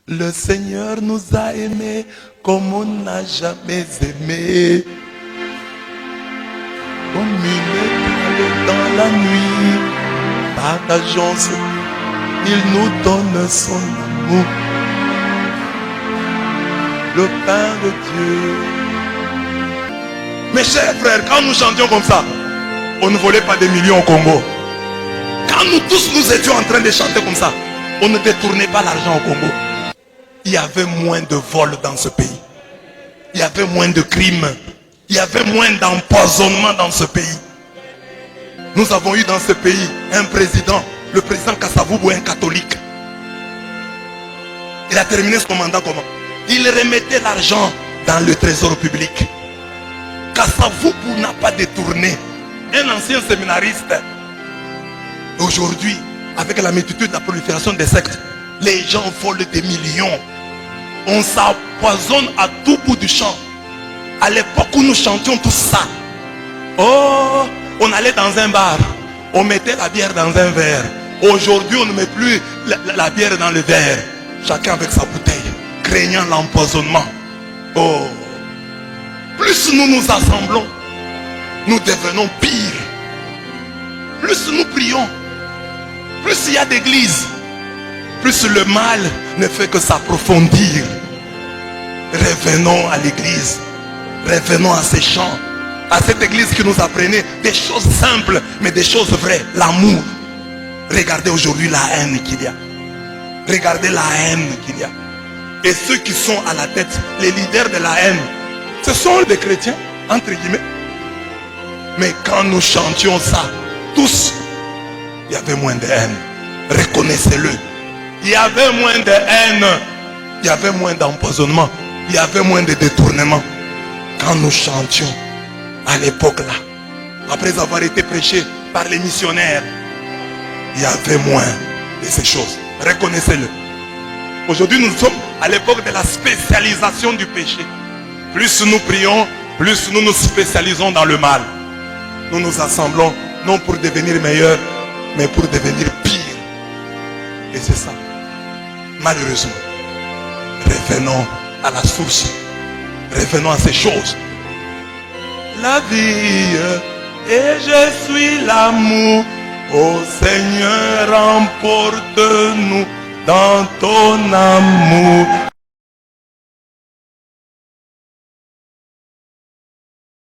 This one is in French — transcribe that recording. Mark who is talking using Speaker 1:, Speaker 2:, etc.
Speaker 1: Le Seigneur nous a aimés comme on n'a jamais aimé. Comme une étoile dans la nuit, partageons ce, il nous donne son amour. Le pain de Dieu. Mes chers frères, quand nous chantions comme ça, on ne volait pas des millions au Congo. Quand nous tous nous étions en train de chanter comme ça, on ne détournait pas l'argent au Congo. Il y avait moins de vols dans ce pays. Il y avait moins de crimes. Il y avait moins d'empoisonnement dans ce pays. Nous avons eu dans ce pays un président, le président Kasavubu, un catholique. Il a terminé son mandat comment? Il remettait l'argent dans le trésor public. Kasavubu n'a pas détourné. Un ancien séminariste. Aujourd'hui, avec la multitude de la prolifération des sectes, les gens volent des millions. On s'empoisonne à tout bout du champ. À l'époque où nous chantions tout ça, oh, on allait dans un bar, on mettait la bière dans un verre. Aujourd'hui, on ne met plus la bière dans le verre. Chacun avec sa bouteille, craignant l'empoisonnement. Oh, plus nous nous assemblons, nous devenons pires. Plus nous prions, plus il y a d'églises, plus le mal ne fait que s'approfondir. Revenons à l'église. Revenons à ces chants, à cette église qui nous apprenait des choses simples, mais des choses vraies. L'amour. Regardez aujourd'hui la haine qu'il y a. Regardez la haine qu'il y a. Et ceux qui sont à la tête, les leaders de la haine, ce sont des chrétiens, entre guillemets. Mais quand nous chantions ça, tous, il y avait moins de haine. Reconnaissez-le. Il y avait moins de haine. Il y avait moins d'empoisonnement. Il y avait moins de détournement. Quand nous chantions à l'époque là, après avoir été prêchés par les missionnaires, il y avait moins de ces choses. Reconnaissez-le. Aujourd'hui nous sommes à l'époque de la spécialisation du péché. Plus nous prions, plus nous nous spécialisons dans le mal. Nous nous assemblons non pour devenir meilleurs, mais pour devenir pires. Et c'est ça. Malheureusement, revenons à la source. Revenons à ces choses. La vie et je suis l'amour. Ô Seigneur, emporte-nous dans ton amour.